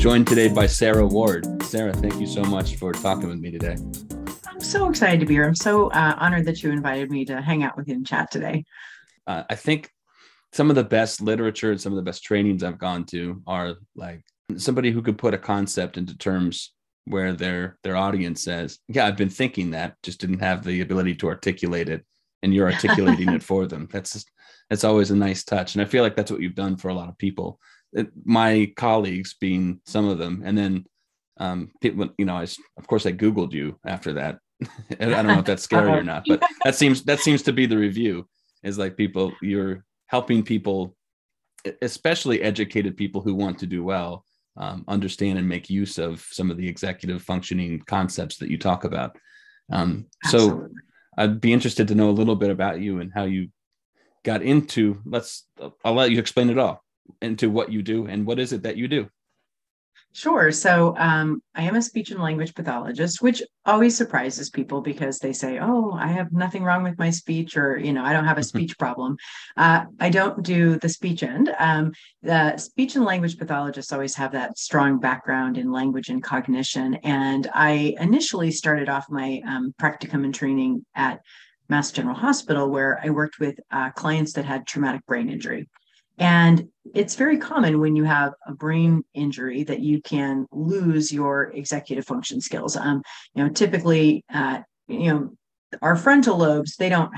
joined today by Sarah Ward. Sarah, thank you so much for talking with me today. I'm so excited to be here. I'm so honored that you invited me to hang out with you and chat today. I think some of the best literature and some of the best trainings I've gone to are like somebody who could put a concept into terms where their audience says, yeah, I've been thinking that, just didn't have the ability to articulate it, and you're articulating it for them. That's always a nice touch. And I feel like that's what you've done for a lot of people. My colleagues being some of them. And then people, of course I Googled you after that. I don't know if that's scary or not, but that seems to be the review, is like you're helping people, especially educated people who want to do well, understand and make use of some of the executive functioning concepts that you talk about. So I'd be interested to know a little bit about you and how you got into, I'll let you explain it all, into what you do and what is it that you do. Sure. So I am a speech and language pathologist, which always surprises people because they say, oh, I have nothing wrong with my speech, or, I don't have a speech problem. I don't do the speech end. The speech and language pathologists always have that strong background in language and cognition. And I initially started off my practicum and training at Mass General Hospital, where I worked with clients that had traumatic brain injury. And it's very common when you have a brain injury that you can lose your executive function skills. Typically, our frontal lobes, they don't,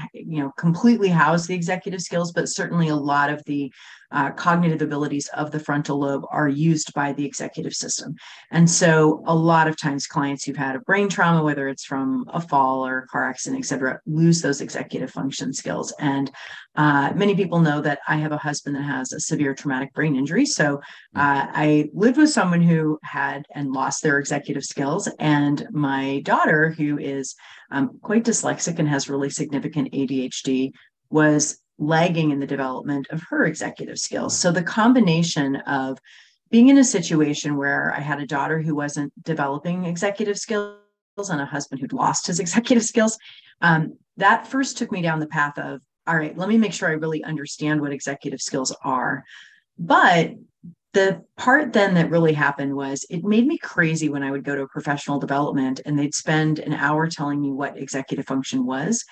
completely house the executive skills, but certainly a lot of the cognitive abilities of the frontal lobe are used by the executive system. And so a lot of times clients who've had a brain trauma, whether it's from a fall or a car accident, et cetera, lose those executive function skills. And many people know that I have a husband that has a severe traumatic brain injury. So I lived with someone who had and lost their executive skills. And my daughter, who is quite dyslexic and has really significant ADHD, was lagging in the development of her executive skills. So the combination of being in a situation where I had a daughter who wasn't developing executive skills and a husband who'd lost his executive skills, that first took me down the path of, all right, let me make sure I really understand what executive skills are. But the part then that really happened was it made me crazy when I would go to a professional development and they'd spend an hour telling me what executive function was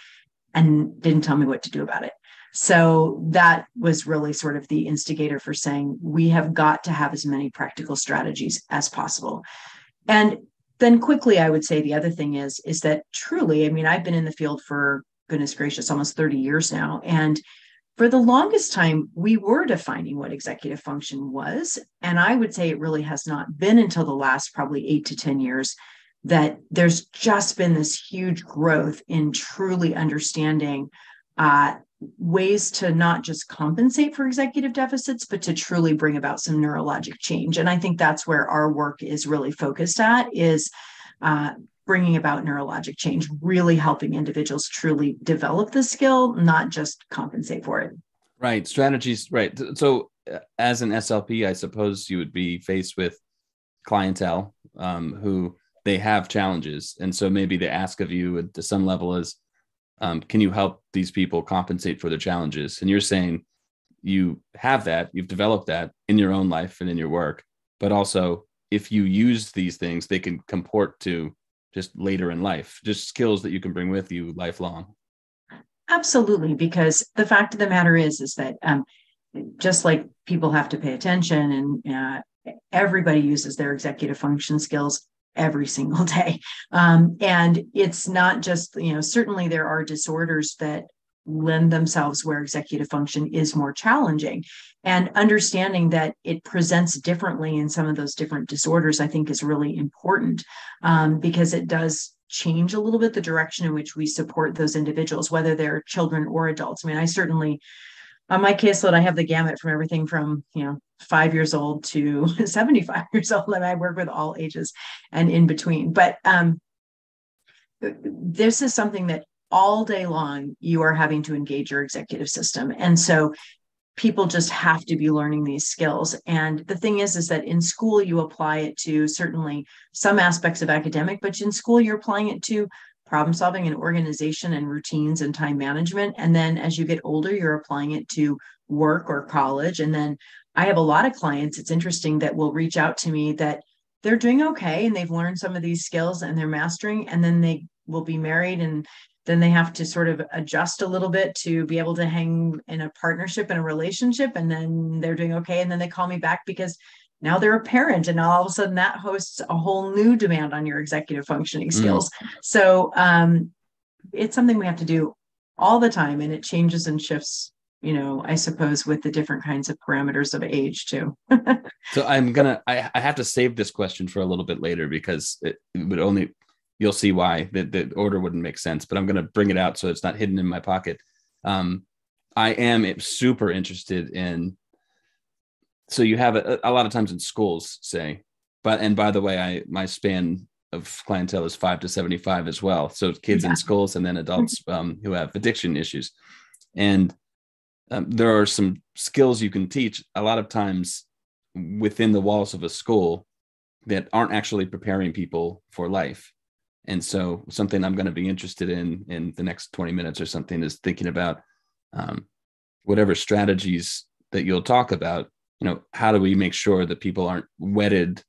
and didn't tell me what to do about it. So that was really sort of the instigator for saying, we have got to have as many practical strategies as possible. And then quickly, I would say the other thing is that truly, I've been in the field for, goodness gracious, almost 30 years now. And for the longest time, we were defining what executive function was. And I would say it really has not been until the last probably 8 to 10 years that there's just been this huge growth in truly understanding ways to not just compensate for executive deficits, but to truly bring about some neurologic change. And I think that's where our work is really focused at, is bringing about neurologic change, really helping individuals truly develop the skill, not just compensate for it. Right. Strategies. Right. So as an SLP, I suppose you would be faced with clientele who they have challenges. And so maybe the ask of you to some level is, can you help these people compensate for their challenges? And you're saying you have that, you've developed that in your own life and in your work, but also if you use these things, they can comport to just later in life, just skills that you can bring with you lifelong. Absolutely. Because the fact of the matter is that just like people have to pay attention and everybody uses their executive function skills every single day. And it's not just, certainly there are disorders that lend themselves where executive function is more challenging. And understanding that it presents differently in some of those different disorders, I think, is really important because it does change a little bit the direction in which we support those individuals, whether they're children or adults. I certainly, on my caseload, I have the gamut from everything from, 5 years old to 75 years old, and I work with all ages and in between. But this is something that all day long you are having to engage your executive system. And so people just have to be learning these skills. And the thing is that in school, you apply it to certainly some aspects of academic, but in school, you're applying it to problem solving and organization and routines and time management. And then as you get older, you're applying it to work or college. And then I have a lot of clients, it's interesting, that will reach out to me that they're doing okay and they've learned some of these skills and they're mastering, and then they will be married, and then they have to sort of adjust a little bit to be able to hang in a partnership and a relationship, and then they're doing okay, and then they call me back because now they're a parent, and all of a sudden that hosts a whole new demand on your executive functioning skills. So it's something we have to do all the time, and it changes and shifts, I suppose, with the different kinds of parameters of age too. So I have to save this question for a little bit later, because it would only, you'll see why the order wouldn't make sense, but I'm going to bring it out so it's not hidden in my pocket. I am super interested in, so you have a lot of times in schools, say, and by the way, my span of clientele is 5 to 75 as well. So kids in schools, and then adults who have addiction issues. And there are some skills you can teach a lot of times within the walls of a school that aren't actually preparing people for life. And so something I'm going to be interested in the next 20 minutes or something is thinking about whatever strategies that you'll talk about, how do we make sure that people aren't wedded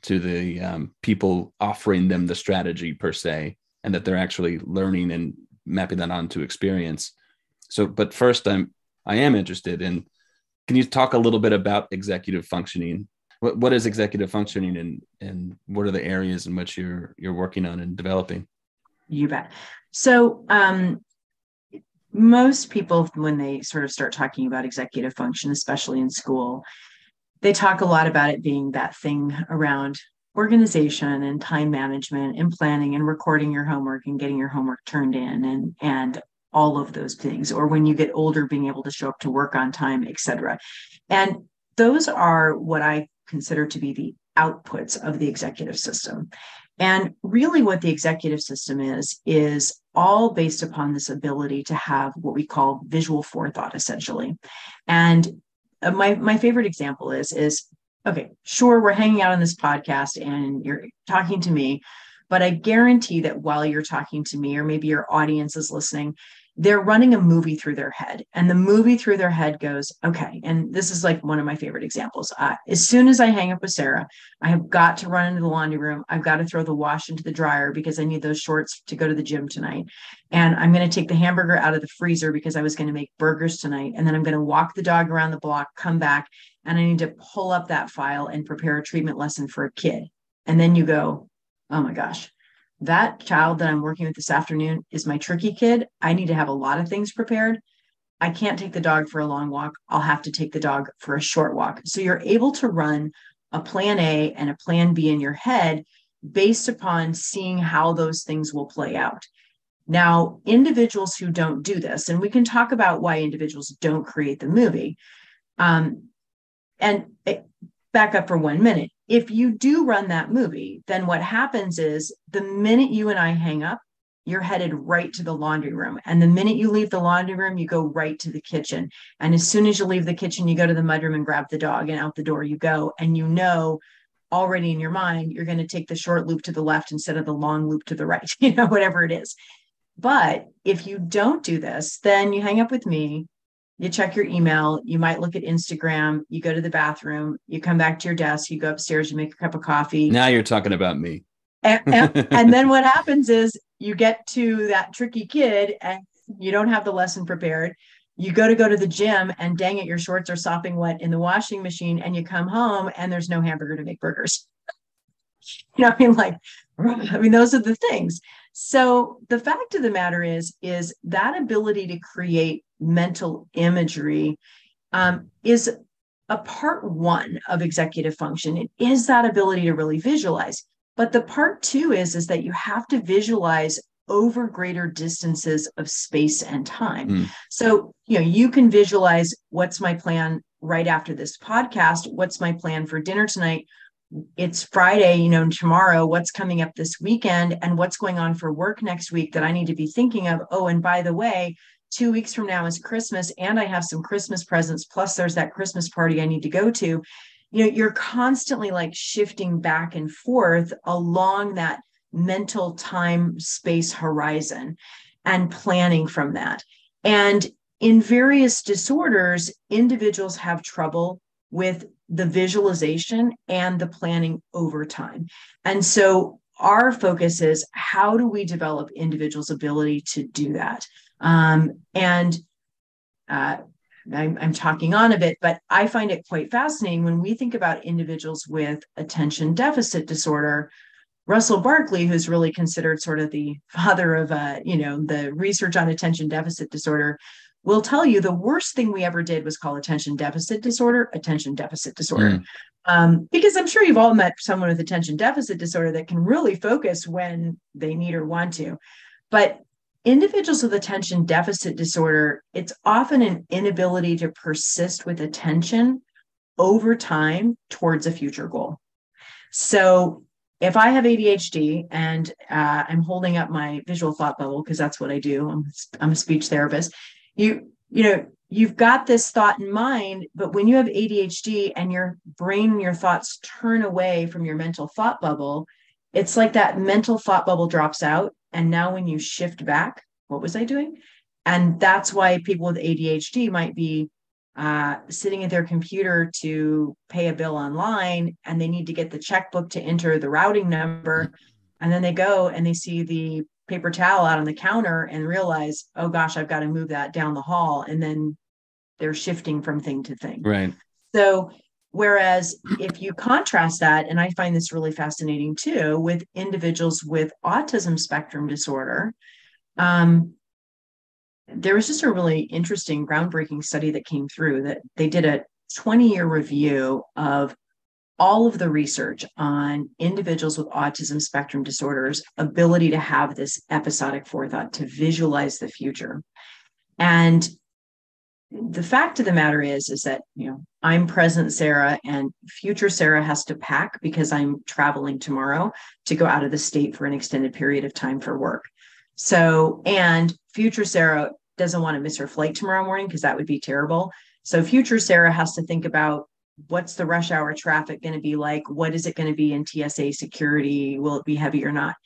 to the people offering them the strategy per se, and that they're actually learning and mapping that onto experience. So, but first I am interested in, can you talk a little bit about executive functioning? What is executive functioning, and what are the areas in which you're working on and developing? You bet. So most people, when they sort of start talking about executive function, especially in school, they talk a lot about it being that thing around organization and time management and planning and recording your homework and getting your homework turned in and all of those things. Or when you get older, being able to show up to work on time, et cetera. And those are what I consider to be the outputs of the executive system. And really what the executive system is all based upon this ability to have what we call visual forethought, essentially. And my favorite example is, okay, sure, we're hanging out on this podcast and you're talking to me, but I guarantee that while you're talking to me, or maybe your audience is listening, they're running a movie through their head, and the movie through their head goes, okay. And this is like one of my favorite examples. As soon as I hang up with Sarah, I have got to run into the laundry room. I've got to throw the wash into the dryer because I need those shorts to go to the gym tonight. And I'm going to take the hamburger out of the freezer because I was going to make burgers tonight. And then I'm going to walk the dog around the block, come back, and I need to pull up that file and prepare a treatment lesson for a kid. And then you go, oh my gosh, that child that I'm working with this afternoon is my tricky kid. I need to have a lot of things prepared. I can't take the dog for a long walk. I'll have to take the dog for a short walk. So you're able to run a plan A and a plan B in your head based upon seeing how those things will play out. Now, individuals who don't do this, and we can talk about why individuals don't create the movie. Back up for 1 minute. If you do run that movie, then what happens is the minute you and I hang up, you're headed right to the laundry room. And the minute you leave the laundry room, you go right to the kitchen. And as soon as you leave the kitchen, you go to the mudroom and grab the dog, and out the door you go. And you know already in your mind, you're going to take the short loop to the left instead of the long loop to the right, whatever it is. But if you don't do this, then you hang up with me. You check your email, you might look at Instagram, you go to the bathroom, you come back to your desk, you go upstairs, you make a cup of coffee. Now you're talking about me. And then what happens is you get to that tricky kid and you don't have the lesson prepared. You go to the gym, and dang it, your shorts are sopping wet in the washing machine, and you come home and there's no hamburger to make burgers. Those are the things. So the fact of the matter is that ability to create mental imagery is a part one of executive function. It is that ability to really visualize. But the part two is that you have to visualize over greater distances of space and time. So, you can visualize, what's my plan right after this podcast? What's my plan for dinner tonight? It's Friday, tomorrow, what's coming up this weekend, and what's going on for work next week that I need to be thinking of. Oh, and by the way, 2 weeks from now is Christmas, and I have some Christmas presents, plus there's that Christmas party I need to go to. You're constantly like shifting back and forth along that mental time space horizon and planning from that. And in various disorders, individuals have trouble with the visualization and the planning over time. And so our focus is, how do we develop individuals' ability to do that? I'm talking on a bit, but I find it quite fascinating when we think about individuals with attention deficit disorder. Russell Barkley, who's really considered sort of the father of the research on attention deficit disorder, will tell you the worst thing we ever did was call attention deficit disorder. Because I'm sure you've all met someone with attention deficit disorder that can really focus when they need or want to. But individuals with attention deficit disorder, it's often an inability to persist with attention over time towards a future goal. So if I have ADHD and I'm holding up my visual thought bubble, because that's what I do, I'm a speech therapist, you've got this thought in mind, but when you have ADHD and your brain and your thoughts turn away from your mental thought bubble, it's like that mental thought bubble drops out. And now when you shift back, what was I doing? And that's why people with ADHD might be sitting at their computer to pay a bill online, and they need to get the checkbook to enter the routing number. And then they go and they see the paper towel out on the counter and realize, oh gosh, I've got to move that down the hall. And then they're shifting from thing to thing. Right. So whereas if you contrast that, and I find this really fascinating too, with individuals with autism spectrum disorder, there was just a really interesting, groundbreaking study that came through that they did a 20-year review of all of the research on individuals with autism spectrum disorders' ability to have this episodic forethought, to visualize the future. And the fact of the matter is that, I'm present Sarah, and future Sarah has to pack because I'm traveling tomorrow to go out of the state for an extended period of time for work. So, and future Sarah doesn't want to miss her flight tomorrow morning because that would be terrible. So future Sarah has to think about, what's the rush hour traffic going to be like? What is it going to be in TSA security? Will it be heavy or not?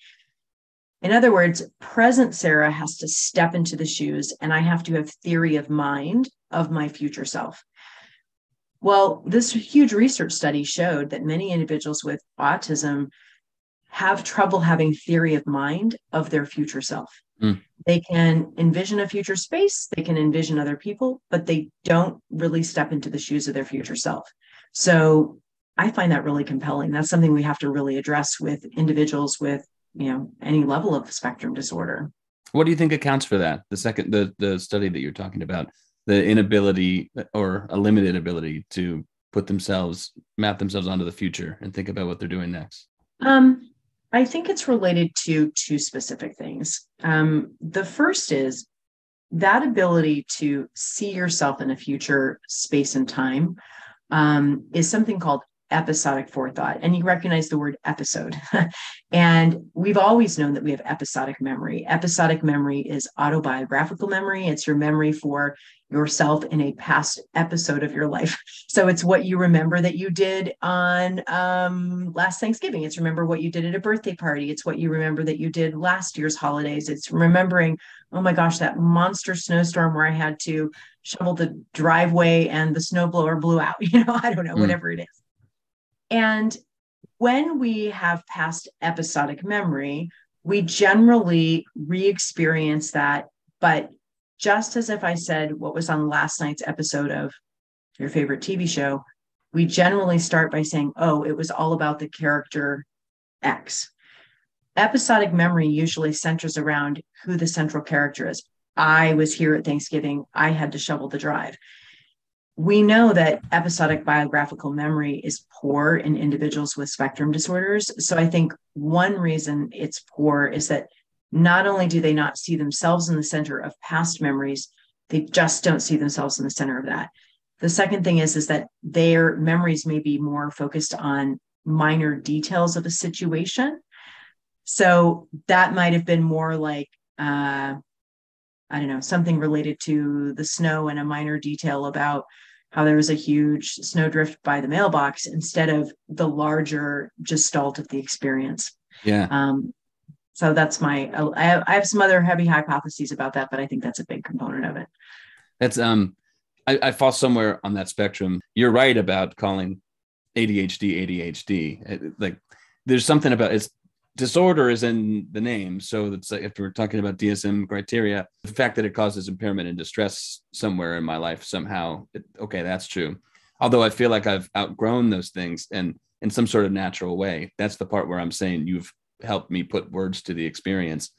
In other words, present Sarah has to step into the shoes, and I have to have theory of mind of my future self. Well, this huge research study showed that many individuals with autism have trouble having theory of mind of their future self. They can envision a future space, they can envision other people, but they don't really step into the shoes of their future self. So I find that really compelling. That's something we have to really address with individuals with, any level of spectrum disorder. What do you think accounts for that? The study that you're talking about, the inability or a limited ability to map themselves onto the future and think about what they're doing next. I think it's related to two specific things. The first is that ability to see yourself in a future space and time is something called episodic forethought. And you recognize the word episode. And we've always known that we have episodic memory. Episodic memory is autobiographical memory. It's your memory for yourself in a past episode of your life. So it's what you remember that you did on last Thanksgiving. It's remember what you did at a birthday party. It's what you remember that you did last year's holidays. It's remembering, oh my gosh, that monster snowstorm where I had to shovel the driveway and the snowblower blew out. I don't know, whatever it is. And when we have past episodic memory, we generally re-experience that. But just as if I said what was on last night's episode of your favorite TV show, we generally start by saying, oh, it was all about the character X. Episodic memory usually centers around who the central character is. I was here at Thanksgiving. I had to shovel the drive. We know that episodic biographical memory is poor in individuals with spectrum disorders. So I think one reason it's poor is that not only do they not see themselves in the center of past memories, they just don't see themselves in the center of that. The second thing is that their memories may be more focused on minor details of a situation. So that might have been more like, something related to the snow and a minor detail about how there was a huge snowdrift by the mailbox instead of the larger gestalt of the experience. Yeah. So that's I have some other heavy hypotheses about that, but I think that's a big component of it. That's I fall somewhere on that spectrum. You're right about calling ADHD. Like there's something about it's disorder is in the name. So it's like, if we're talking about DSM criteria, the fact that it causes impairment and distress somewhere in my life somehow, okay, that's true. Although I feel like I've outgrown those things and in some sort of natural way. That's the part where I'm saying you've helped me put words to the experience.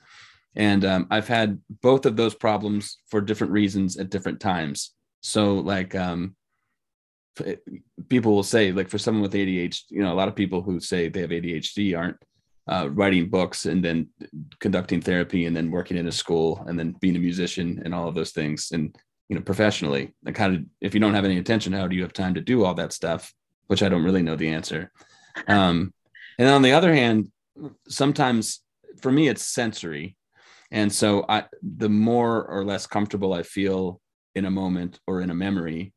And I've had both of those problems for different reasons at different times. So like people will say, like for someone with ADHD, a lot of people who say they have ADHD aren't writing books and then conducting therapy and then working in a school and then being a musician and all of those things. And, professionally, like if you don't have any attention, how do you have time to do all that stuff? Which I don't really know the answer. And on the other hand, sometimes for me, it's sensory. And so the more or less comfortable I feel in a moment or in a memory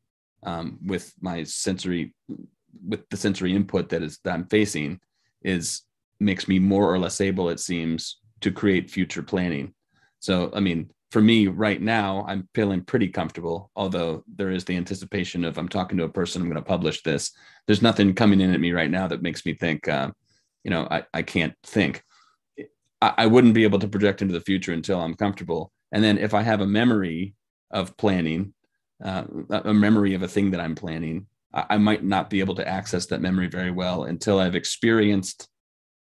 with the sensory input that I'm facing makes me more or less able, it seems, to create future planning. So, I mean, for me right now, I'm feeling pretty comfortable, although there is the anticipation of I'm talking to a person, I'm going to publish this. There's nothing coming in at me right now that makes me think, I can't think. I wouldn't be able to project into the future until I'm comfortable. And then if I have a memory of planning, a memory of a thing that I'm planning, I might not be able to access that memory very well until I've experienced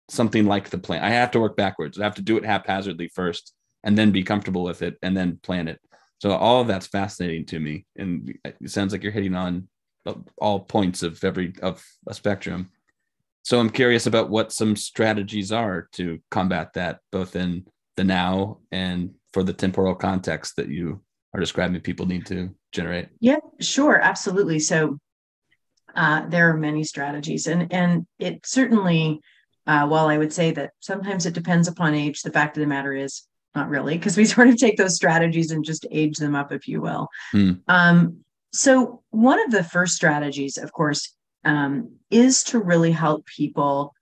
something like the plan. I have to work backwards. I have to do it haphazardly first and then be comfortable with it and then plan it. So all of that's fascinating to me. And it sounds like you're hitting on all points of a spectrum. So I'm curious about what some strategies are to combat that, both in the now and for the temporal context that you are describing people need to generate. Yeah, sure. Absolutely. So there are many strategies and it certainly, while I would say that sometimes it depends upon age, the fact of the matter is not really, because we sort of take those strategies and just age them up, if you will. So one of the first strategies, of course, is to really help people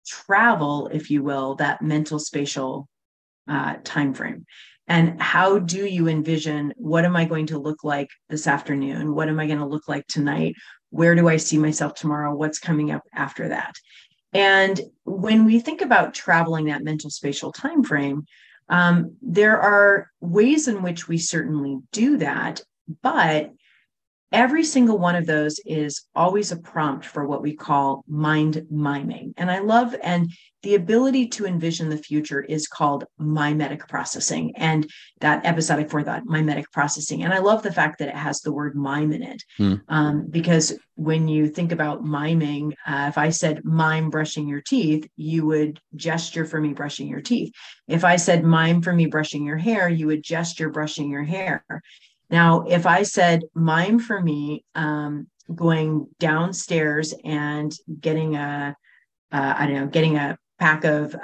travel, if you will, that mental spatial time frame. And how do you envision, what am I going to look like this afternoon? What am I going to look like tonight? Where do I see myself tomorrow? What's coming up after that? And when we think about traveling that mental spatial time frame, there are ways in which we certainly do that, but every single one of those is always a prompt for what we call mind miming. And the ability to envision the future is called mimetic processing, and that episodic forethought, mimetic processing. And I love the fact that it has the word mime in it, because when you think about miming, if I said mime brushing your teeth, you would gesture for me brushing your teeth. If I said mime for me brushing your hair, you would gesture brushing your hair. Now, if I said mime for me going downstairs and getting a pack of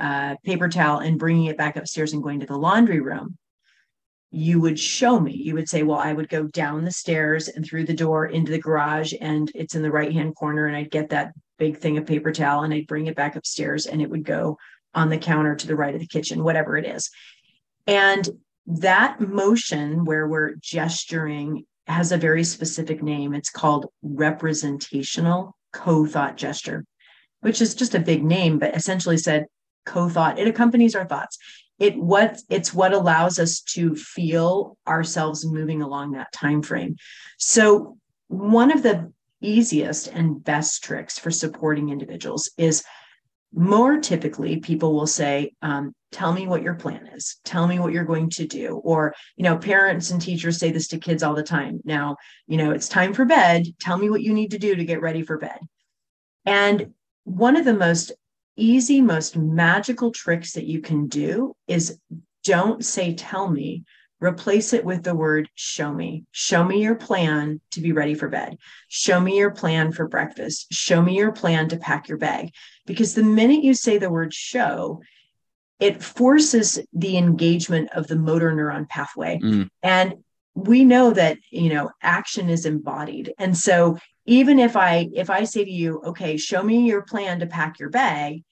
paper towel and bringing it back upstairs and going to the laundry room, you would show me. You would say, well, I would go down the stairs and through the door into the garage, and it's in the right-hand corner, and I'd get that big thing of paper towel and I'd bring it back upstairs and it would go on the counter to the right of the kitchen, whatever it is. And that motion where we're gesturing has a very specific name. It's called representational co-thought gesture, which is just a big name, but essentially said co-thought. It accompanies our thoughts. It's what allows us to feel ourselves moving along that time frame. So one of the easiest and best tricks for supporting individuals is, more typically, people will say, tell me what your plan is. Tell me what you're going to do. Or, parents and teachers say this to kids all the time. Now, it's time for bed. Tell me what you need to do to get ready for bed. And one of the most easy, most magical tricks that you can do is don't say, tell me. Replace it with the word show me. Show me your plan to be ready for bed. Show me your plan for breakfast. Show me your plan to pack your bag. Because the minute you say the word show, it forces the engagement of the motor neuron pathway. And we know that, action is embodied. And so even if I say to you, okay, show me your plan to pack your bag,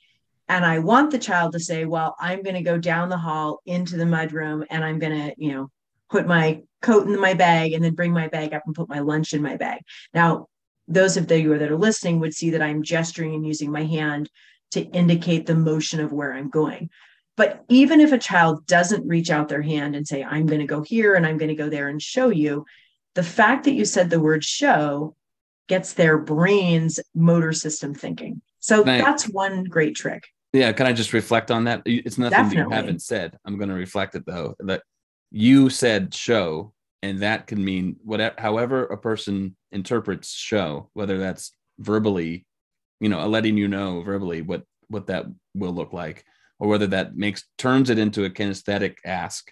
and I want the child to say, well, I'm going to go down the hall into the mudroom and I'm going to, put my coat in my bag and then bring my bag up and put my lunch in my bag. Now, those of you that are listening would see that I'm gesturing and using my hand to indicate the motion of where I'm going. But even if a child doesn't reach out their hand and say, I'm going to go here and I'm going to go there and show you, the fact that you said the word show gets their brain's motor system thinking. So that's one great trick. Yeah. Can I just reflect on that? It's nothing Definitely. that you haven't said. I'm going to reflect it though, that you said show, and that can mean whatever, however a person interprets show, whether that's verbally, letting you know verbally what that will look like, or whether that turns it into a kinesthetic ask,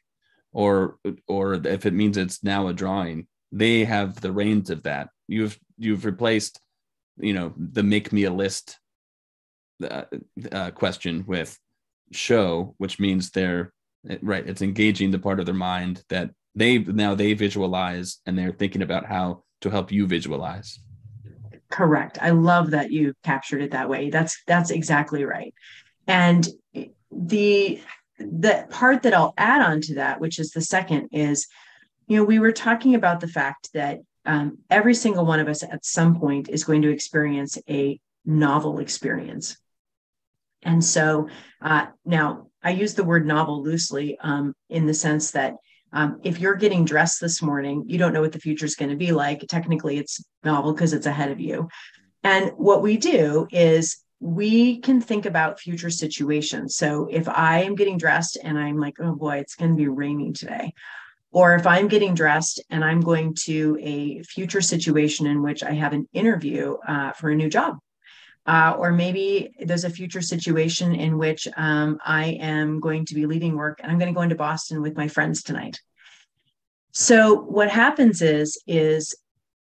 or if it means it's now a drawing. They have the reins of that. You've replaced, the make me a list question with show, which means it's engaging the part of their mind that they visualize, and they're thinking about how to help you visualize. Correct. I love that you captured it that way. That's exactly right. And the part that I'll add on to that, which is the second, is, we were talking about the fact that every single one of us at some point is going to experience a novel experience. And so now I use the word novel loosely in the sense that if you're getting dressed this morning, you don't know what the future is going to be like. Technically, it's novel because it's ahead of you. And what we do is we can think about future situations. So if I am getting dressed and I'm like, oh boy, it's going to be raining today. Or if I'm getting dressed and I'm going to a future situation in which I have an interview for a new job. Or maybe there's a future situation in which I am going to be leaving work and I'm going to go into Boston with my friends tonight. So what happens is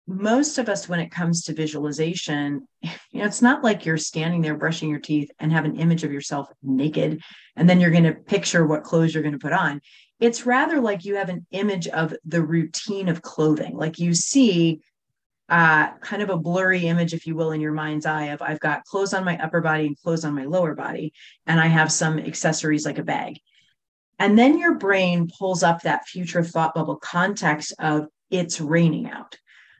most of us, when it comes to visualization, it's not like you're standing there brushing your teeth and have an image of yourself naked, and then you're going to picture what clothes you're going to put on. It's rather like you have an image of the routine of clothing. Like you see kind of a blurry image, if you will, in your mind's eye of I've got clothes on my upper body and clothes on my lower body, and I have some accessories like a bag. And then your brain pulls up that future thought bubble context of it's raining out.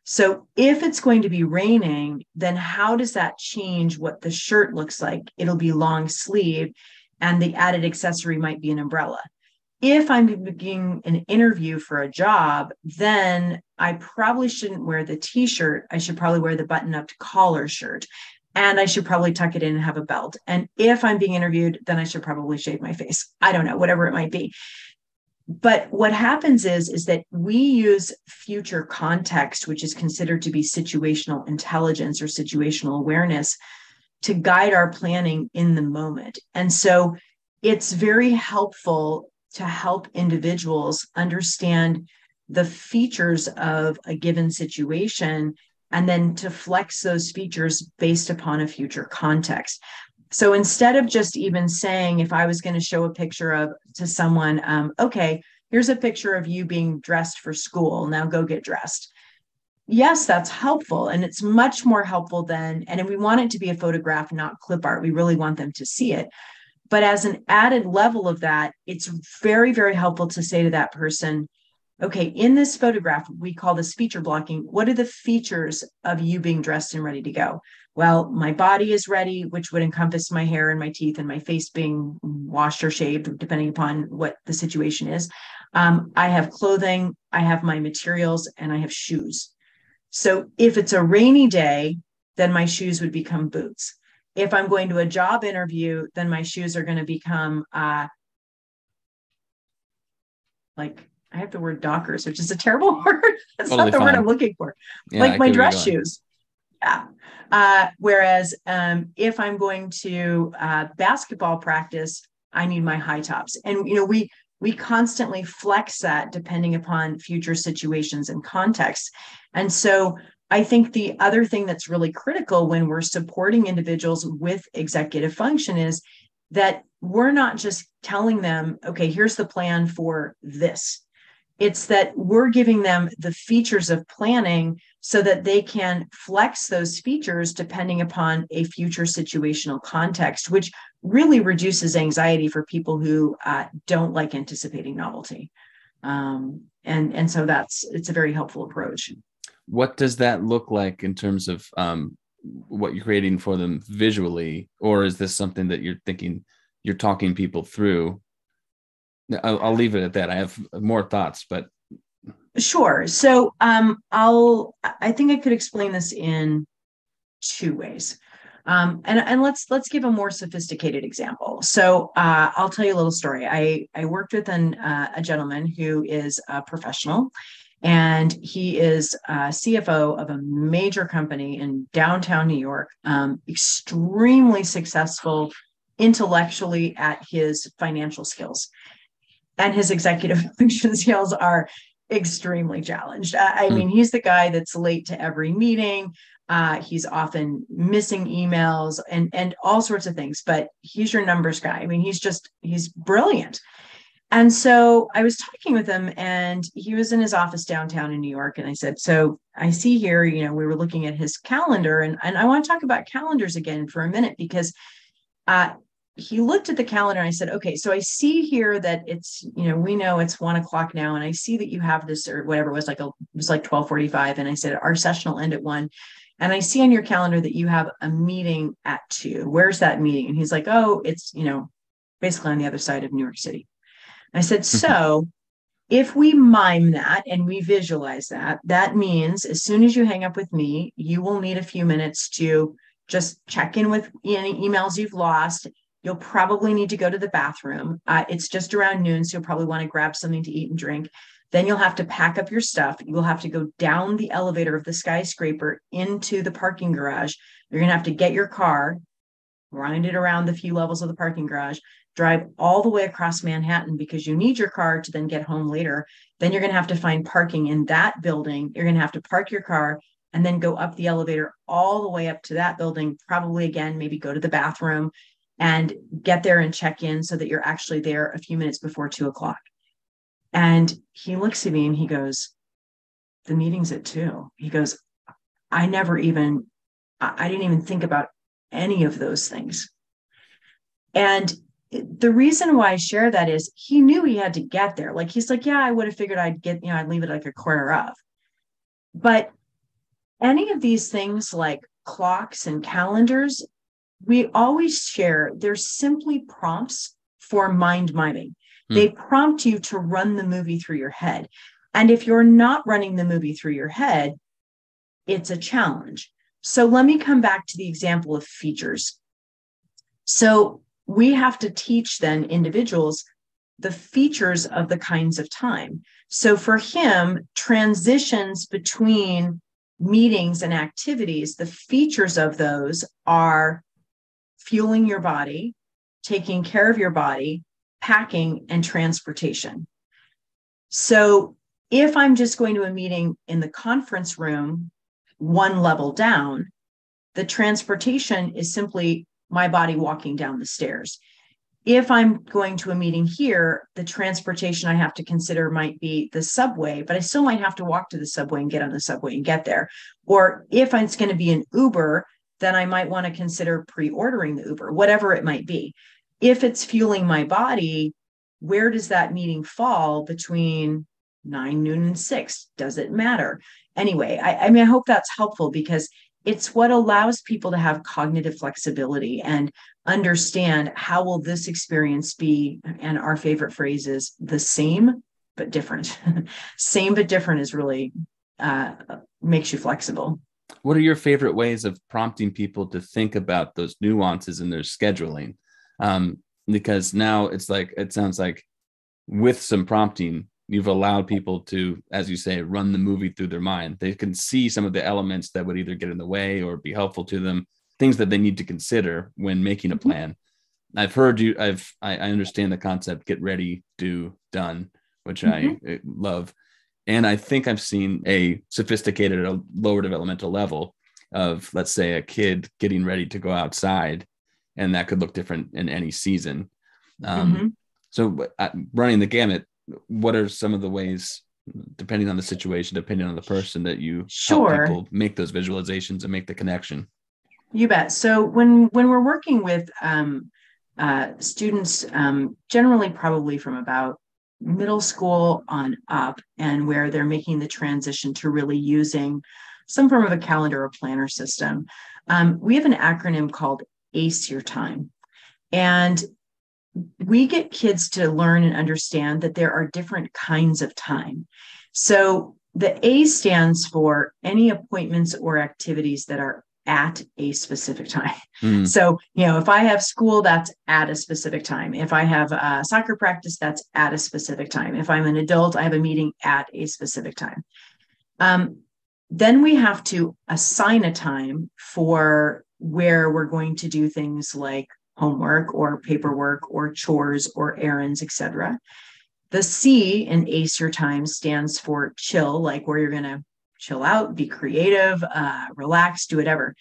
So if it's going to be raining, then how does that change what the shirt looks like? It'll be long sleeve, and the added accessory might be an umbrella. If I'm beginning an interview for a job, then I probably shouldn't wear the t-shirt. I should probably wear the button-up collar shirt, and I should probably tuck it in and have a belt. And if I'm being interviewed, then I should probably shave my face. I don't know, whatever it might be. But what happens is that we use future context, which is considered to be situational intelligence or situational awareness, to guide our planning in the moment. And so it's very helpful to help individuals understand the features of a given situation, and then to flex those features based upon a future context. So instead of just even saying, if I was going to show a picture to someone, okay, here's a picture of you being dressed for school. Now go get dressed. Yes, that's helpful. And it's much more helpful than, and we want it to be a photograph, not clip art. We really want them to see it. But as an added level of that, it's very, very helpful to say to that person, okay, in this photograph, we call this feature blocking. What are the features of you being dressed and ready to go? Well, my body is ready, which would encompass my hair and my teeth and my face being washed or shaved, depending upon what the situation is. I have clothing, I have my materials, and I have shoes. So if it's a rainy day, then my shoes would become boots. If I'm going to a job interview, then my shoes are going to become like, I have the word Dockers, which is a terrible word. That's totally not the word I'm looking for. Yeah, like my dress shoes. Yeah. Whereas if I'm going to basketball practice, I need my high tops. And, we constantly flex that depending upon future situations and contexts. And so I think the other thing that's really critical when we're supporting individuals with executive function is that we're not just telling them, okay, here's the plan for this. It's that we're giving them the features of planning so that they can flex those features depending upon a future situational context, which really reduces anxiety for people who don't like anticipating novelty. And so it's a very helpful approach. What does that look like in terms of what you're creating for them visually? Or is this something that you're talking people through? I'll leave it at that. I have more thoughts, but Sure. So I think I could explain this in two ways. And let's give a more sophisticated example. So I'll tell you a little story. I worked with a gentleman who is a professional, and he is CFO of a major company in downtown New York, extremely successful intellectually at his financial skills. And his executive function skills are extremely challenged. I mean, he's the guy that's late to every meeting. He's often missing emails and all sorts of things, but he's your numbers guy. I mean, he's brilliant. And so I was talking with him, and he was in his office downtown in New York. And I said, so I see here, we were looking at his calendar, and I want to talk about calendars again for a minute, because he looked at the calendar, and I said, okay, so I see here that it's, we know it's 1:00 now. And I see that you have this, or whatever it was, it was like 12:45. And I said, our session will end at 1:00. And I see on your calendar that you have a meeting at 2:00. Where's that meeting? And he's like, oh, it's, basically on the other side of New York City. I said, so if we mime that and we visualize that, that means as soon as you hang up with me, you will need a few minutes to just check in with any emails you've lost. You'll probably need to go to the bathroom. It's just around noon, so you'll probably want to grab something to eat and drink. Then you'll have to pack up your stuff. You'll have to go down the elevator of the skyscraper into the parking garage. You're going to have to get your car, grind it around the few levels of the parking garage, drive all the way across Manhattan because you need your car to then get home later. Then you're going to have to find parking in that building. You're going to have to park your car and then go up the elevator all the way up to that building, probably again, maybe go to the bathroom and get there and check in so that you're actually there a few minutes before 2:00. And he looks at me and he goes, the meeting's at 2:00. He goes, I didn't even think about any of those things. And the reason why I share that is he knew he had to get there. Like, he's like, yeah, I would have figured I'd leave it like a quarter of. But any of these things like clocks and calendars, we always share, they're simply prompts for mind miming. They prompt you to run the movie through your head. And if you're not running the movie through your head, it's a challenge. So let me come back to the example of features. So we have to teach then individuals the features of the kinds of time. So for him, transitions between meetings and activities, the features of those are fueling your body, taking care of your body, packing, and transportation. So if I'm just going to a meeting in the conference room, one level down, the transportation is simply my body walking down the stairs. If I'm going to a meeting here, the transportation I have to consider might be the subway, but I still might have to walk to the subway and get on the subway and get there. Or if it's going to be an Uber, then I might want to consider pre-ordering the Uber, whatever it might be. If it's fueling my body, where does that meeting fall between 9, noon, and 6? Does it matter? Anyway, I mean, I hope that's helpful because it's what allows people to have cognitive flexibility and understand how will this experience be, and our favorite phrase is the same but different. Same but different is really makes you flexible. What are your favorite ways of prompting people to think about those nuances in their scheduling? Because now it sounds like with some prompting, you've allowed people to, as you say, run the movie through their mind. They can see some of the elements that would either get in the way or be helpful to them, things that they need to consider when making a plan. I've heard you, I understand the concept, get ready, do, done, which I love. And I think I've seen a sophisticated, a lower developmental level of, let's say, a kid getting ready to go outside, and that could look different in any season. So running the gamut, what are some of the ways, depending on the situation, depending on the person, that you help people make those visualizations and make the connection? You bet. So when we're working with students, generally probably from about middle school on up, and where they're making the transition to really using some form of a calendar or planner system. We have an acronym called Acer Time. And we get kids to learn and understand that there are different kinds of time. So the A stands for any appointments or activities that are at a specific time. So, if I have school, that's at a specific time. If I have soccer practice, that's at a specific time. If I'm an adult, I have a meeting at a specific time. Then we have to assign a time for where we're going to do things like homework or paperwork or chores or errands, etc. The C in Acer Time stands for chill, like where you're going to chill out, be creative, relax, do whatever.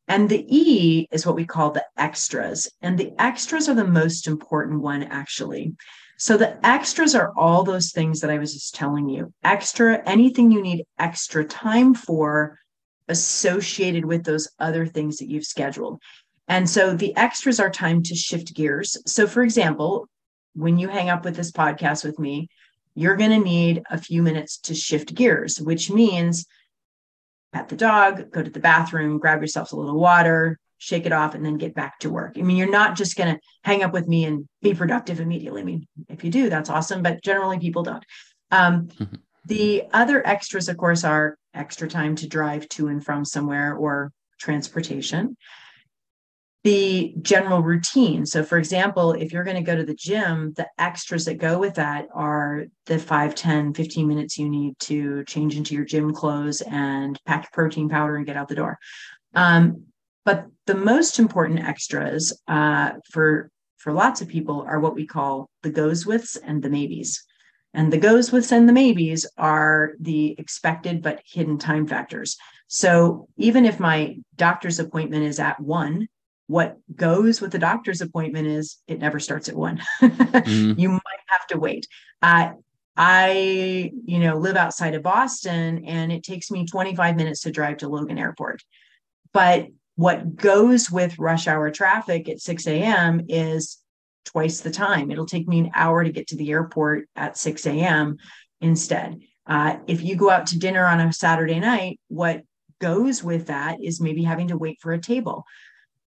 And the E is what we call the extras. And the extras are the most important one, actually. So the extras are all those things that I was just telling you. Extra, anything you need extra time for associated with those other things that you've scheduled. And so the extras are time to shift gears. So for example, when you hang up with this podcast with me, you're going to need a few minutes to shift gears, which means pet the dog, go to the bathroom, grab yourself a little water, shake it off, and then get back to work. I mean, you're not just going to hang up with me and be productive immediately. I mean, if you do, that's awesome, but generally people don't. The other extras, of course, are extra time to drive to and from somewhere or transportation. The general routine. So for example, if you're going to go to the gym, the extras that go with that are the 5, 10, 15 minutes you need to change into your gym clothes and pack protein powder and get out the door. But the most important extras for lots of people are what we call the goes withs and the maybes. And the goes withs and the maybes are the expected but hidden time factors. So even if my doctor's appointment is at 1, what goes with the doctor's appointment is it never starts at 1. You might have to wait. I live outside of Boston, and it takes me 25 minutes to drive to Logan Airport. But what goes with rush hour traffic at 6 a.m. is twice the time. It'll take me an hour to get to the airport at 6 a.m. instead. If you go out to dinner on a Saturday night, what goes with that is maybe having to wait for a table.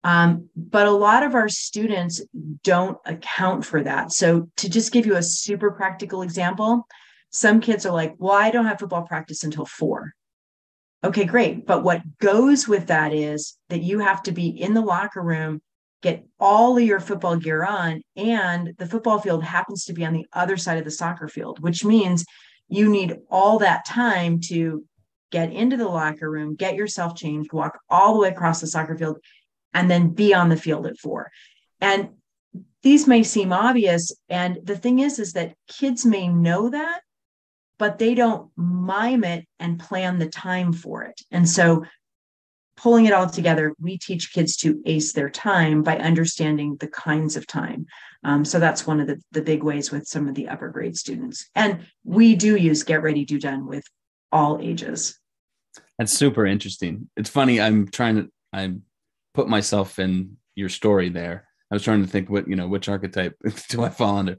But a lot of our students don't account for that. So to just give you a super practical example, some kids are like, well, I don't have football practice until 4. Okay, great. But what goes with that is that you have to be in the locker room, get all of your football gear on, and the football field happens to be on the other side of the soccer field, which means you need all that time to get into the locker room, get yourself changed, walk all the way across the soccer field, and then be on the field at 4. And these may seem obvious. And the thing is that kids may know that, but they don't mime it and plan the time for it. And so pulling it all together, we teach kids to ace their time by understanding the kinds of time. So that's one of the big ways with some of the upper grade students. And we do use Get Ready, Do Done with all ages. That's super interesting. It's funny. I put myself in your story there. I was trying to think which archetype do I fall under?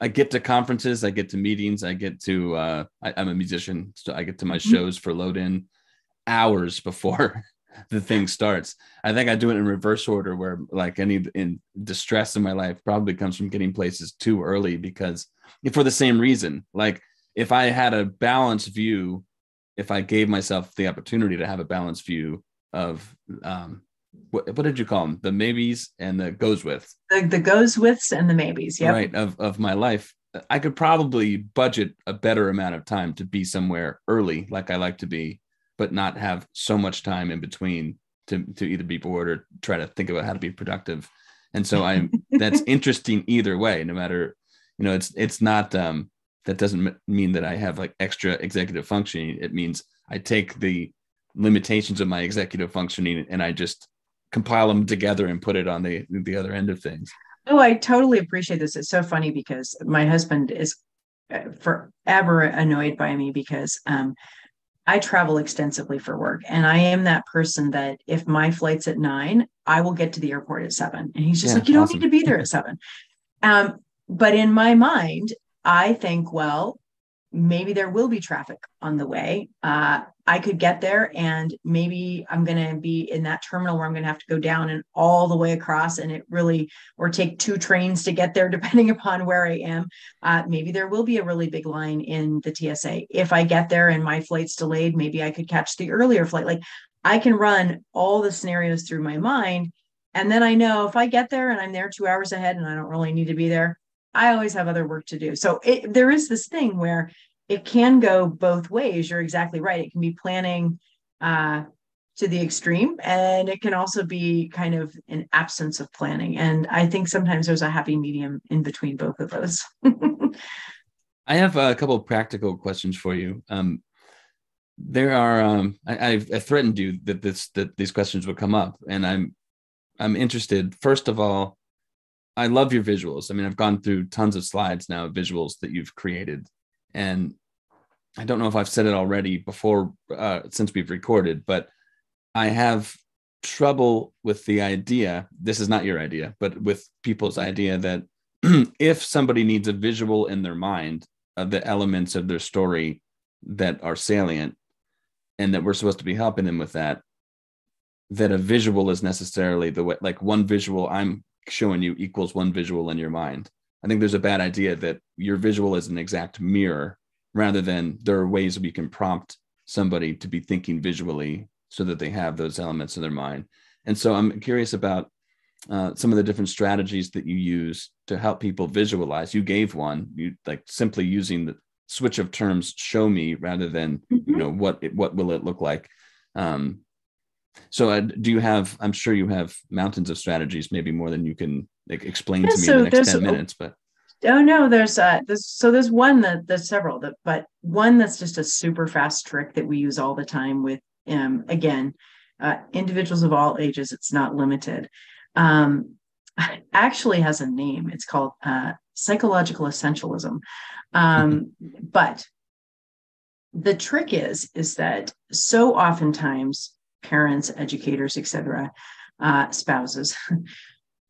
I get to conferences, I get to meetings, I get to, I'm a musician, so I get to my shows for load in hours before the thing starts. I think I do it in reverse order, where like any in distress in my life probably comes from getting places too early, because for the same reason, like if I had a balanced view, if I gave myself the opportunity to have a balanced view of, what did you call them? The maybes and the goes with. The goes withs and the maybes. Yeah. Right. Of my life. I could probably budget a better amount of time to be somewhere early, like I like to be, but not have so much time in between to either be bored or try to think about how to be productive. And so that's interesting either way, no matter, it's not, that doesn't mean that I have like extra executive functioning. It means I take the limitations of my executive functioning and I just compile them together and put it on the other end of things. Oh, I totally appreciate this. It's so funny because my husband is forever annoyed by me because I travel extensively for work. And I am that person that if my flight's at 9, I will get to the airport at 7. And he's just like, you don't need to be there at 7. But in my mind, I think, well, maybe there will be traffic on the way. I could get there and maybe I'm going to be in that terminal where I'm going to have to go down and all the way across and it really, or take 2 trains to get there, depending upon where I am. Maybe there will be a really big line in the TSA. If I get there and my flight's delayed, maybe I could catch the earlier flight. Like, I can run all the scenarios through my mind. And then I know if I get there and I'm there 2 hours ahead and I don't really need to be there, I always have other work to do. So there is this thing where it can go both ways. You're exactly right. It can be planning to the extreme, and it can also be kind of an absence of planning. And I think sometimes there's a happy medium in between both of those. I have a couple of practical questions for you. There are I threatened you that these questions would come up, and I'm interested. First of all, I love your visuals. I mean, I've gone through tons of slides now, visuals that you've created. And I don't know if I've said it already before, since we've recorded, but I have trouble with the idea. This is not your idea, but with people's idea that if somebody needs a visual in their mind of the elements of their story that are salient and that we're supposed to be helping them with that a visual is necessarily the way, like one visual I'm showing you equals one visual in your mind. I think there's a bad idea that your visual is an exact mirror, rather than there are ways we can prompt somebody to be thinking visually so that they have those elements in their mind. And so I'm curious about some of the different strategies that you use to help people visualize. You gave one, you like simply using the switch of terms, show me, rather than, what will it look like? So do you have, I'm sure you have mountains of strategies, maybe more than you can explain to me in the next 10 minutes, but. Oh no, there's one there's several, but one that's just a super fast trick that we use all the time with, individuals of all ages. It's not limited. Actually has a name. It's called psychological essentialism. But the trick is that so oftentimes parents, educators, etc., spouses,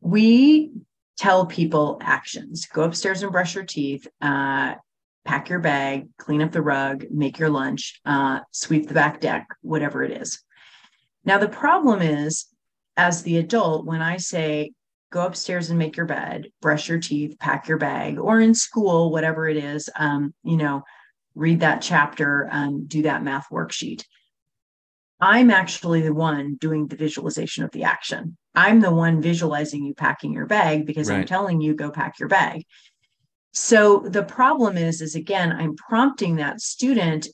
we tell people actions: go upstairs and brush your teeth, pack your bag, clean up the rug, make your lunch, sweep the back deck, whatever it is. Now, the problem is, as the adult, when I say, go upstairs and make your bed, brush your teeth, pack your bag, or in school, whatever it is, read that chapter, do that math worksheet, I'm actually the one doing the visualization of the action. I'm the one visualizing you packing your bag because I'm telling you, go pack your bag. So the problem is again, I'm prompting that student,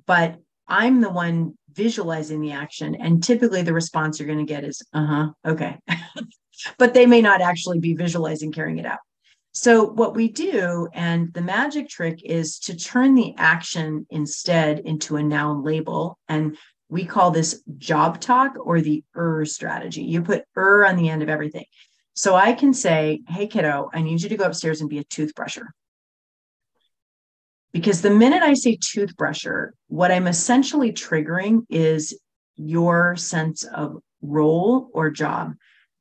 but I'm the one visualizing the action. And typically the response you're going to get is, okay. But they may not actually be visualizing carrying it out. So what we do, and the magic trick, is to turn the action instead into a noun label. And we call this job talk, or the strategy. You put on the end of everything. So I can say, hey, kiddo, I need you to go upstairs and be a toothbrusher. Because the minute I say toothbrusher, what I'm essentially triggering is your sense of role or job.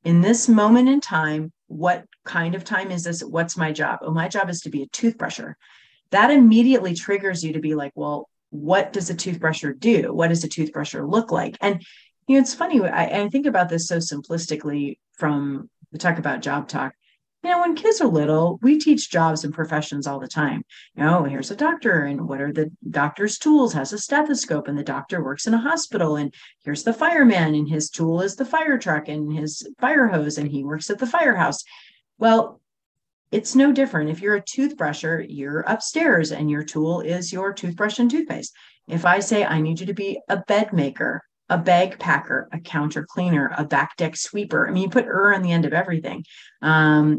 In this moment in time, what kind of time is this? What's my job? Oh, my job is to be a toothbrusher. That immediately triggers you to be like, well, what does a toothbrusher do? What does a toothbrusher look like? And it's funny, I think about this so simplistically from the talk about job talk. When kids are little, we teach jobs and professions all the time. Here's a doctor, and what are the doctor's tools? Has a stethoscope, and the doctor works in a hospital. And here's the fireman, and his tool is the fire truck and his fire hose, and he works at the firehouse. Well, it's no different. If you're a toothbrusher, you're upstairs and your tool is your toothbrush and toothpaste. If I say, I need you to be a bed maker, a bag packer, a counter cleaner, a back deck sweeper. I mean, you put on the end of everything. A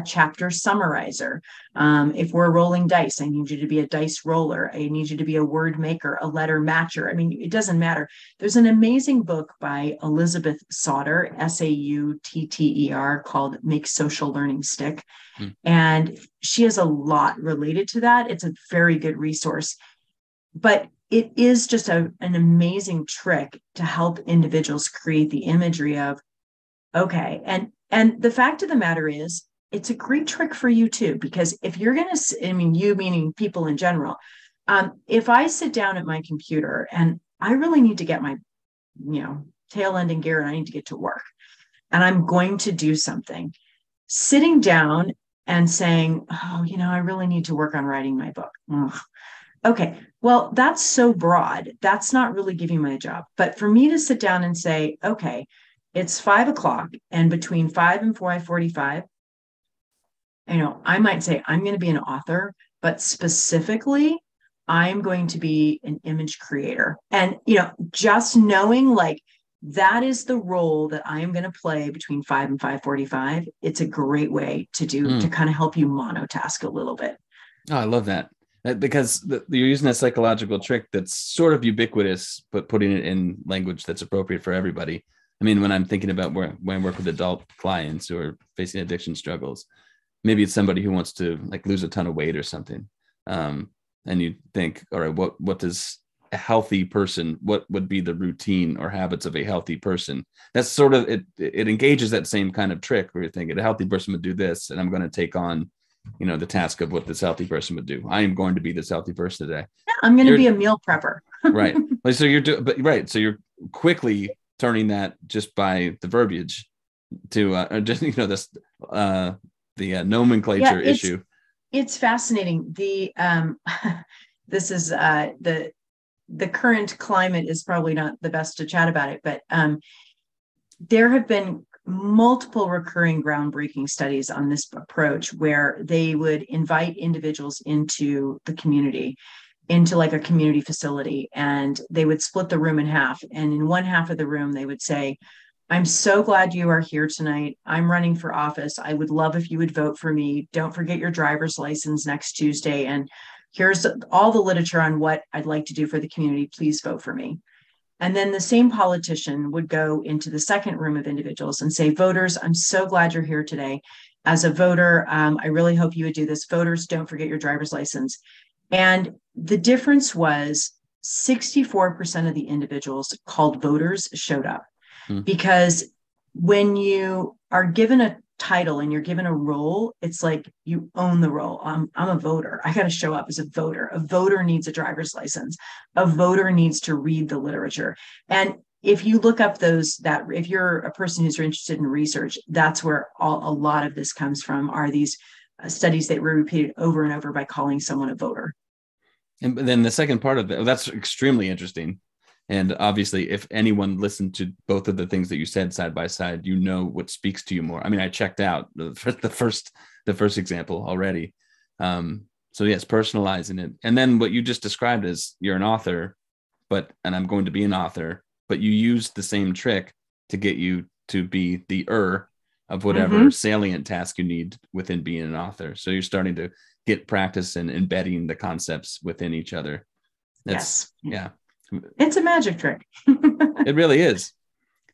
chapter summarizer. If we're rolling dice, I need you to be a dice roller. I need you to be a word maker, a letter matcher. I mean, it doesn't matter. There's an amazing book by Elizabeth Sauter, Sautter, called Make Social Learning Stick. And she has a lot related to that. It's a very good resource. But it is just an amazing trick to help individuals create the imagery of, okay. And the fact of the matter is, it's a great trick for you too, because if you're going to, I mean, you meaning people in general, if I sit down at my computer and I really need to get my, tail end in gear and I need to get to work and I'm going to do something, sitting down and saying, oh, I really need to work on writing my book. Ugh. Okay, well, that's so broad. That's not really giving my job. But for me to sit down and say, okay, it's 5 o'clock, and between 5 and 5:45, I might say I'm going to be an author, but specifically, I'm going to be an image creator. And, just knowing like that is the role that I am going to play between 5 and 5:45, it's a great way to kind of help you monotask a little bit. Oh, I love that. Because you're using a psychological trick that's sort of ubiquitous, but putting it in language that's appropriate for everybody. I mean, when I'm thinking about when I work with adult clients who are facing addiction struggles, maybe it's somebody who wants to like lose a ton of weight or something. And you think, all right, what does a healthy person, what would be the routine or habits of a healthy person? That's sort of, it engages that same kind of trick where you're thinking a healthy person would do this, and I'm going to take on the task of what this healthy person would do. I am going to be this healthy person today. Yeah, I'm going to be a meal prepper. Right. So So you're quickly turning that just by the verbiage to just, this, the nomenclature issue. It's fascinating. This is the current climate is probably not the best to chat about it, but there have been multiple recurring groundbreaking studies on this approach where they would invite individuals into the community, into like a community facility, and they would split the room in half. And in one half of the room, they would say, I'm so glad you are here tonight. I'm running for office. I would love if you would vote for me. Don't forget your driver's license next Tuesday. And here's all the literature on what I'd like to do for the community. Please vote for me. And then the same politician would go into the second room of individuals and say, voters, I'm so glad you're here today. As a voter, I really hope you would do this. Voters, don't forget your driver's license. And the difference was 64% of the individuals called voters showed up. Because when you are given a title and you're given a role, it's like you own the role. I'm a voter. I got to show up as a voter. A voter needs a driver's license. A voter needs to read the literature. And if you look up if you're a person who's interested in research, that's where a lot of this comes from, are these studies that were repeated over and over by calling someone a voter. And then the second part of that's extremely interesting. And obviously, if anyone listened to both of the things that you said side by side, what speaks to you more. I mean, I checked out the first example already. So yes, personalizing it. And then what you just described is you're an author, and I'm going to be an author, but you use the same trick to get you to be the of whatever salient task you need within being an author. So you're starting to get practice in embedding the concepts within each other. Yes. Yeah. It's a magic trick. It really is.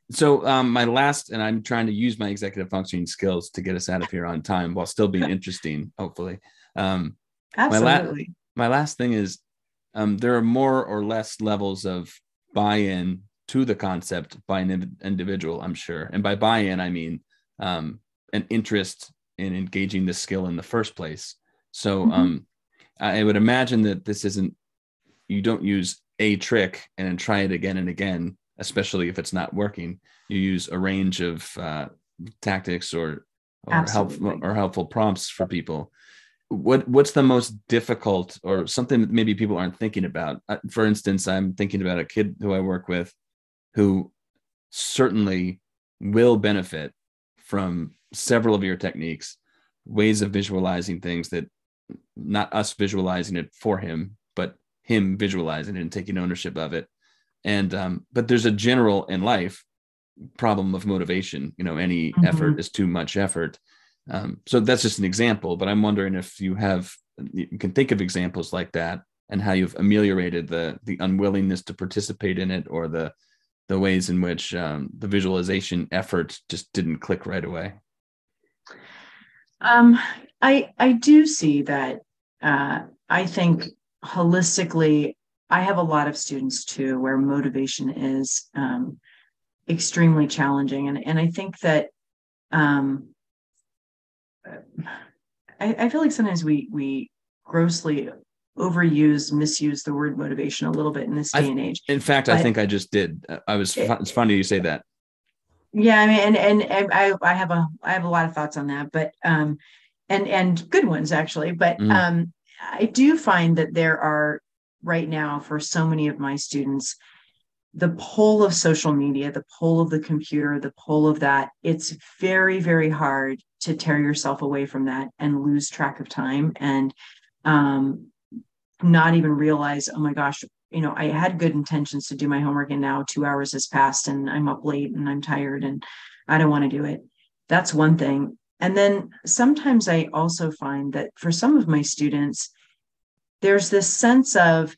So my last, and I'm trying to use my executive functioning skills to get us out of here on time while still being interesting, hopefully. Absolutely. My last thing is there are more or less levels of buy-in to the concept by an individual, I'm sure. And by buy-in, I mean an interest in engaging the skill in the first place. So I would imagine that you don't use a trick and then try it again and again, especially if it's not working. You use a range of tactics or helpful prompts for people. What's the most difficult, or something that maybe people aren't thinking about? For instance, I'm thinking about a kid who I work with who certainly will benefit from several of your techniques, ways of visualizing things that not us visualizing it for him, but him visualizing it and taking ownership of it. And but there's a general in life problem of motivation. Any effort is too much effort. So that's just an example, but I'm wondering if you can think of examples like that and how you've ameliorated the unwillingness to participate in it, or the ways in which the visualization effort just didn't click right away. I do see that. I think holistically, I have a lot of students too where motivation is extremely challenging, and I think that I feel like sometimes we grossly overuse, misuse the word motivation a little bit in this day and age. In fact, I But think I just did. It's funny you say that. yeah, I mean, and I have a lot of thoughts on that, but and good ones actually. But Mm, I do find that there are right now for so many of my students, the pull of social media, the pull of the computer, the pull of that, it's very, very hard to tear yourself away from that and lose track of time and um, not even realize, oh my gosh, I had good intentions to do my homework and now 2 hours has passed and I'm up late and I'm tired and I don't want to do it. That's one thing. And then sometimes I also find that for some of my students, there's this sense of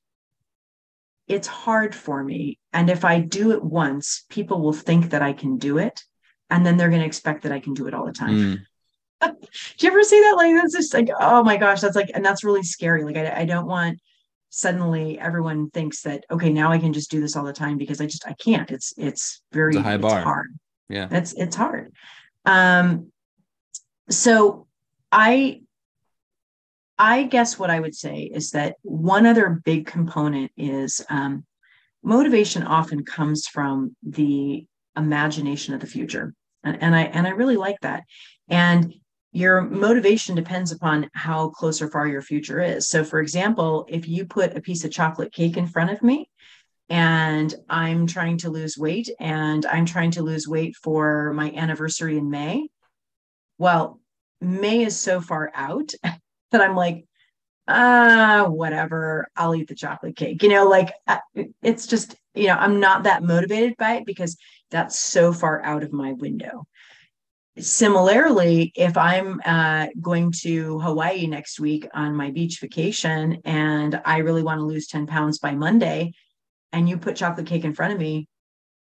it's hard for me. And if I do it once, people will think that I can do it. And then they're going to expect that I can do it all the time. mm. Do you ever see that? Like, that's just like, oh my gosh, that's like, and that's really scary. Like, I don't want suddenly everyone thinks that, okay, now I can just do this all the time because I can't. It's It's a high it's bar. hard. Yeah. It's hard. So I, I guess what I would say is that one other big component is motivation often comes from the imagination of the future. And I really like that. And your motivation depends upon how close or far your future is. So for example, if you put a piece of chocolate cake in front of me and I'm trying to lose weight and I'm trying to lose weight for my anniversary in May, well, May is so far out that I'm like, whatever, I'll eat the chocolate cake. It's just, I'm not that motivated by it because that's so far out of my window. Similarly, if I'm going to Hawaii next week on my beach vacation and I really want to lose 10 pounds by Monday, and you put chocolate cake in front of me,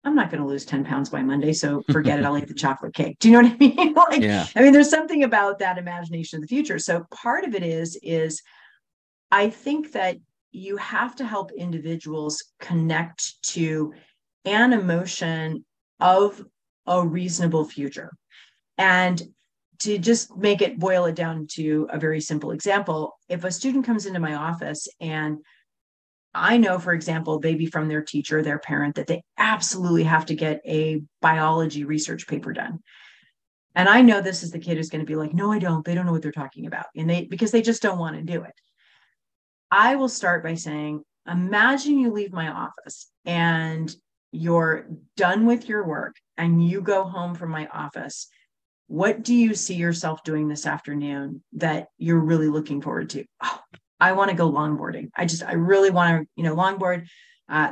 I'm not going to lose 10 pounds by Monday. So forget it. I'll eat the chocolate cake. Do you know what I mean? Yeah. I mean, there's something about that imagination of the future. So part of it is I think that you have to help individuals connect to an emotion of a reasonable future. And to just boil it down to a very simple example, if a student comes into my office and I know, for example, maybe from their teacher, their parent, that they absolutely have to get a biology research paper done. And I know this is the kid who's going to be like, no, I don't. They don't know what they're talking about. Because they just don't want to do it. I will start by saying, imagine you leave my office and you're done with your work and you go home from my office. What do you see yourself doing this afternoon that you're really looking forward to? Oh, I want to go longboarding. I really want to, longboard.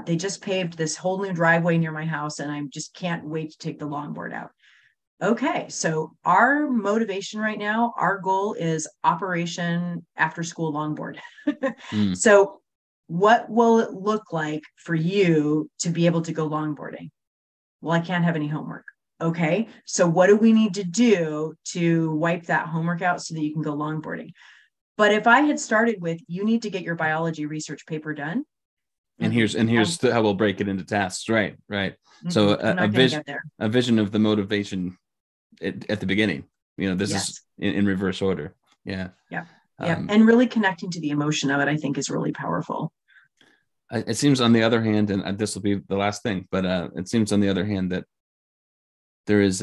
They just paved this whole new driveway near my house and I just can't wait to take the longboard out. Okay, so our motivation right now, our goal is Operation After School Longboard. Mm. So what will it look like for you to be able to go longboarding? Well, I can't have any homework. Okay, so what do we need to do to wipe that homework out so that you can go longboarding? But if I had started with, you need to get your biology research paper done. And here's how we'll break it into tasks. Right. So a vision of the motivation at the beginning. This is in reverse order. Yeah. Yeah. And really connecting to the emotion of it, I think, is really powerful. It seems on the other hand, and this will be the last thing, but it seems on the other hand that there is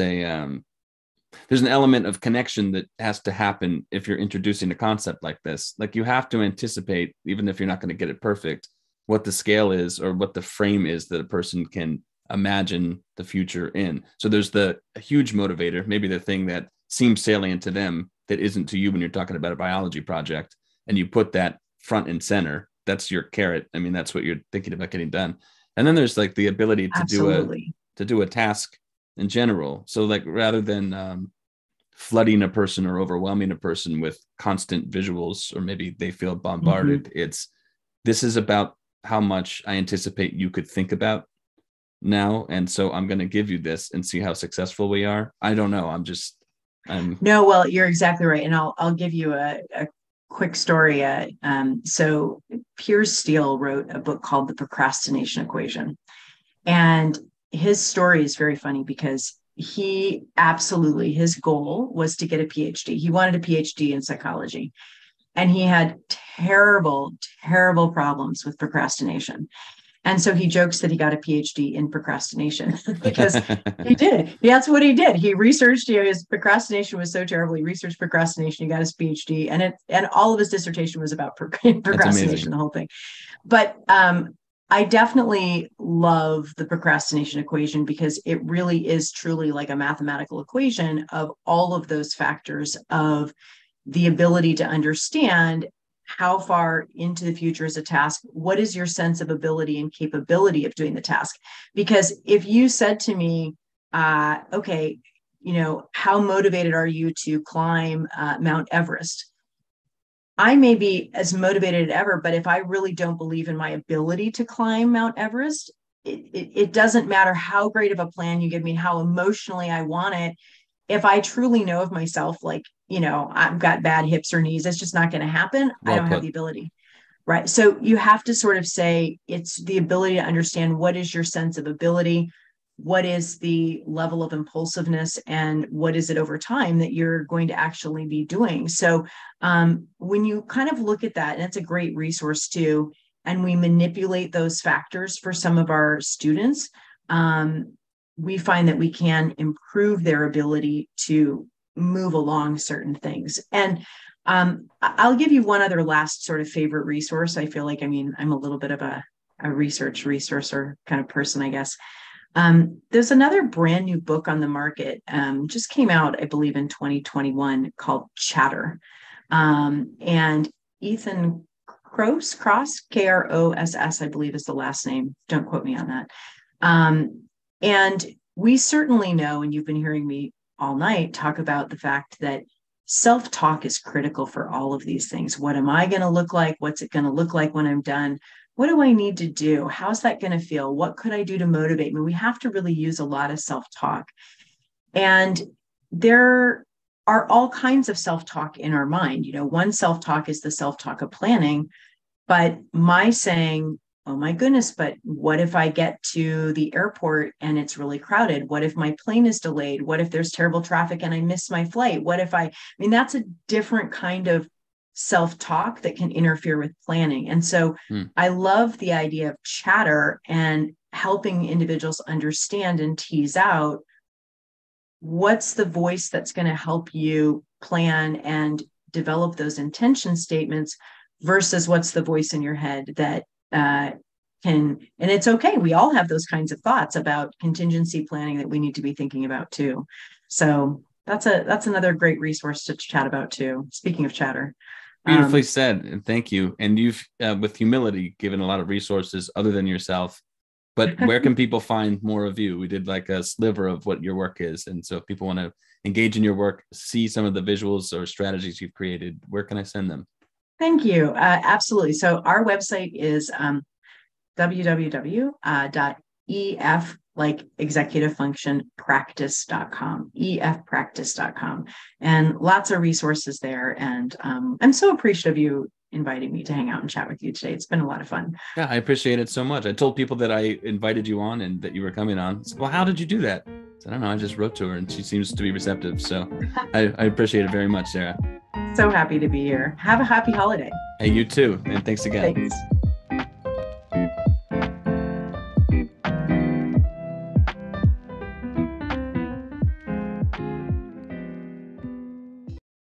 there's an element of connection that has to happen if you're introducing a concept like this. Like you have to anticipate, even if you're not going to get it perfect, what the scale is or what the frame is that a person can imagine the future in. So there's a huge motivator, maybe the thing that seems salient to them that isn't to you when you're talking about a biology project, and you put that front and center. That's your carrot. I mean, that's what you're thinking about getting done. And then there's like the ability to do a task in general. So like rather than flooding a person or overwhelming a person with constant visuals, or maybe they feel bombarded, this is about how much I anticipate you could think about now. And so I'm going to give you this and see how successful we are. I don't know. No, well, you're exactly right. And I'll give you a quick story. So Piers Steele wrote a book called The Procrastination Equation. And his story is very funny because he absolutely, his goal was to get a PhD. He wanted a PhD in psychology. And he had terrible, terrible problems with procrastination. And so he jokes that he got a PhD in procrastination because he did. That's what he did. He researched, his procrastination was so terrible. He researched procrastination. He got his PhD, and all of his dissertation was about procrastination, the whole thing. But I definitely love the procrastination equation because it really is truly like a mathematical equation of all of those factors of the ability to understand how far into the future is a task. What is your sense of ability and capability of doing the task? Because if you said to me, okay, how motivated are you to climb Mount Everest? I may be as motivated as ever, but if I really don't believe in my ability to climb Mount Everest, it doesn't matter how great of a plan you give me, how emotionally I want it. If I truly know of myself, like, I've got bad hips or knees, it's just not going to happen. I don't have the ability. Right. So you have to sort of say it's the ability to understand what is your sense of ability, what is the level of impulsiveness, and what is it over time that you're going to actually be doing. So when you kind of look at that, and it's a great resource too, and we manipulate those factors for some of our students, we find that we can improve their ability to move along certain things. And I'll give you one other last sort of favorite resource. I feel like, I'm a little bit of a resourcer kind of person, I guess. There's another brand new book on the market, just came out, I believe, in 2021 called Chatter. And Ethan Kross, Kross, I believe is the last name. Don't quote me on that. And we certainly know, and you've been hearing me all night talk about the fact that self-talk is critical for all of these things. What am I going to look like? What's it going to look like when I'm done? What do I need to do? How's that going to feel? What could I do to motivate me? We have to really use a lot of self-talk. And there are all kinds of self-talk in our mind. One self-talk is the self-talk of planning, but my saying, oh my goodness, but what if I get to the airport and it's really crowded? What if my plane is delayed? What if there's terrible traffic and I miss my flight? What if that's a different kind of self-talk that can interfere with planning. And so I love the idea of chatter and helping individuals understand and tease out what's the voice that's going to help you plan and develop those intention statements versus what's the voice in your head that and it's okay. We all have those kinds of thoughts about contingency planning that we need to be thinking about too. So that's another great resource to chat about too. Speaking of chatter. Beautifully said. And thank you. And you've, with humility, given a lot of resources other than yourself, but where can people find more of you? We did like a sliver of what your work is. And so if people want to engage in your work, see some of the visuals or strategies you've created, where can I send them? Thank you. Absolutely. So our website is www.ef, like executive function practice.com, efpractice.com, and lots of resources there. And I'm so appreciative of you inviting me to hang out and chat with you today. It's been a lot of fun. Yeah, I appreciate it so much. I told people that I invited you on and that you were coming on. I said, well, how did you do that? I said, I don't know. I just wrote to her and she seems to be receptive. So I appreciate it very much, Sarah. So happy to be here. Have a happy holiday. Hey, you too. And thanks again. Thanks.